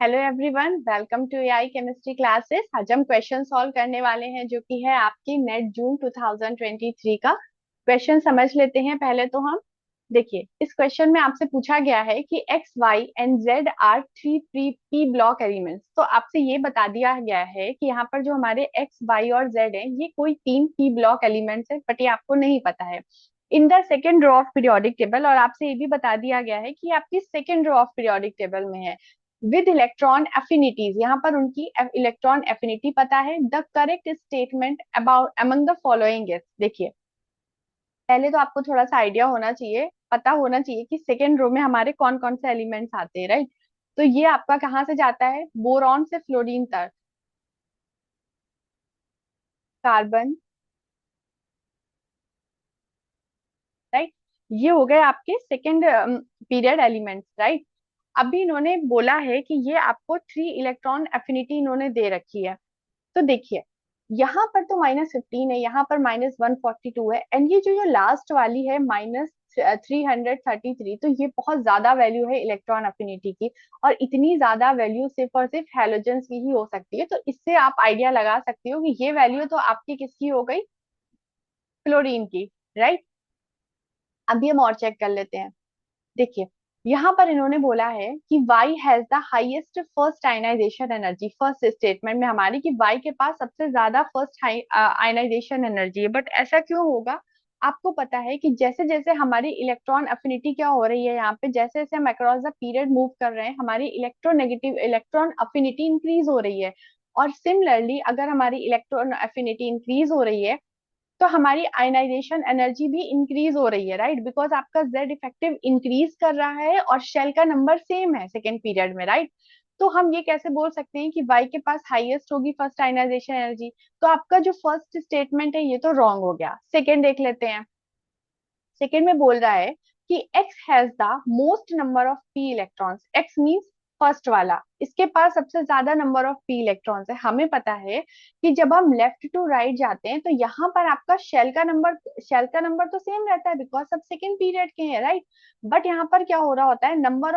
Hello everyone, welcome to AI chemistry classes. आज हम question solve करने वाले हैं जो कि है आपकी नेट जून 2023 का क्वेश्चन। समझ लेते हैं पहले तो हम। देखिए, इस क्वेश्चन में आपसे पूछा गया है कि X Y and Z are three pre P block elements. तो आपसे ये बता दिया गया है कि यहाँ पर जो हमारे एक्स वाई और जेड है ये कोई तीन पी ब्लॉक एलिमेंट्स है, बट ये आपको नहीं पता है in the second row of periodic table. और आपसे ये भी बता दिया गया है कि आपकी second row of periodic table में है विद इलेक्ट्रॉन एफिनिटीज। यहाँ पर उनकी इलेक्ट्रॉन एफिनिटी पता है। The correct statement about among the following is. देखिए, पहले तो आपको थोड़ा सा आइडिया होना चाहिए, पता होना चाहिए कि सेकेंड रो में हमारे कौन कौन से एलिमेंट्स आते हैं, राइट। तो ये आपका कहाँ से जाता है? बोरॉन से फ्लोरीन तक, कार्बन, राइट। ये हो गए आपके सेकेंड पीरियड एलिमेंट्स, राइट। अभी इन्होंने बोला है कि ये आपको थ्री इलेक्ट्रॉन एफिनिटी इन्होंने दे रखी है। तो देखिए, यहाँ पर तो -15 है, यहाँ पर -142 है, एंड ये जो लास्ट वाली है -333, तो ये बहुत ज्यादा वैल्यू है इलेक्ट्रॉन अफिनिटी की। और इतनी ज्यादा वैल्यू सिर्फ और सिर्फ हैलोजेंस की ही हो सकती है। तो इससे आप आइडिया लगा सकते हो कि ये वैल्यू तो आपकी किसकी हो गई? क्लोरीन की, राइट। अभी हम और चेक कर लेते हैं। देखिए, यहाँ पर इन्होंने बोला है कि Y has the highest first ionisation energy. First statement में हमारी कि Y के पास सबसे ज्यादा फर्स्ट आयनाइजेशन एनर्जी है। बट ऐसा क्यों होगा? आपको पता है कि जैसे जैसे हमारी इलेक्ट्रॉन अफिनिटी क्या हो रही है, यहाँ पे जैसे जैसे हम अक्रॉस द पीरियड मूव कर रहे हैं हमारी इलेक्ट्रोनेगेटिव इलेक्ट्रॉन अफिनिटी इंक्रीज हो रही है। और सिमिलरली अगर हमारी इलेक्ट्रॉन अफिनिटी इंक्रीज हो रही है तो हमारी आयनाइजेशन एनर्जी भी इंक्रीज हो रही है, राइट। बिकॉज आपका जेड इफेक्टिव इंक्रीज कर रहा है और शेल का नंबर सेम है सेकेंड पीरियड में, राइट। तो हम ये कैसे बोल सकते हैं कि वाई के पास हाईएस्ट होगी फर्स्ट आयनाइजेशन एनर्जी? तो आपका जो फर्स्ट स्टेटमेंट है ये तो रॉन्ग हो गया। सेकेंड देख लेते हैं। सेकेंड में बोल रहा है कि x has the most number of P electrons. X means first वाला, इसके पास सबसे ज्यादा नंबर ऑफ पी इलेक्ट्रॉन्स है। हमें पता है कि जब हम लेफ्ट टू राइट जाते हैं तो यहाँ पर आपका शेल का नंबर तो सेम रहता है बिकॉज सब सेकेंड पीरियड के हैं, राइट। बट यहाँ पर क्या हो रहा होता है? नंबर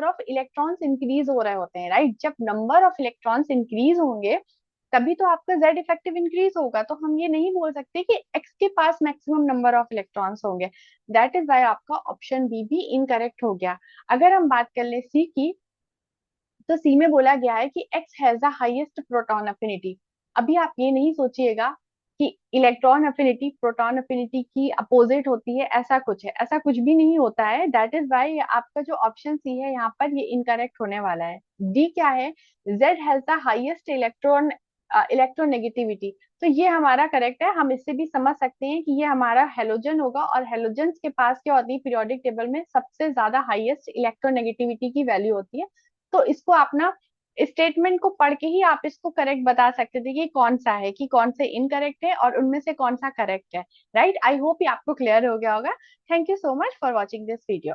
ऑफ इलेक्ट्रॉन्स इंक्रीज हो रहे होते हैं, राइट। जब नंबर ऑफ इलेक्ट्रॉन्स इंक्रीज होंगे तभी तो आपका जेड इफेक्टिव इंक्रीज होगा। तो हम ये नहीं बोल सकते कि एक्स के पास मैक्सिमम नंबर ऑफ इलेक्ट्रॉन्स होंगे। दैट इज वाई आपका ऑप्शन बी भी इनकरेक्ट हो गया। अगर हम बात कर ले सी की, तो सी में बोला गया है कि x has the highest proton affinity. अभी आप ये नहीं सोचिएगा कि इलेक्ट्रॉन अफिनिटी प्रोटॉन अफिनिटी की अपोजिट होती है, ऐसा कुछ है, ऐसा कुछ भी नहीं होता है। दैट इज वाई आपका जो ऑप्शन सी है यहाँ पर ये इनकरेक्ट होने वाला है। डी क्या है? Z has the highest electronegativity. तो ये हमारा करेक्ट है। हम इससे भी समझ सकते हैं कि ये हमारा हेलोजन होगा और हेलोजेंस के पास क्या होती है? पीरियोडिक टेबल में सबसे ज्यादा हाईएस्ट इलेक्ट्रोनेगेटिविटी की वैल्यू होती है। तो इसको आप ना स्टेटमेंट को पढ़ के ही आप इसको करेक्ट बता सकते थे कि कौन सा है, कि कौन से इनकरेक्ट है और उनमें से कौन सा करेक्ट है, राइट। आई होप ये आपको क्लियर हो गया होगा। Thank you so much for watching this video.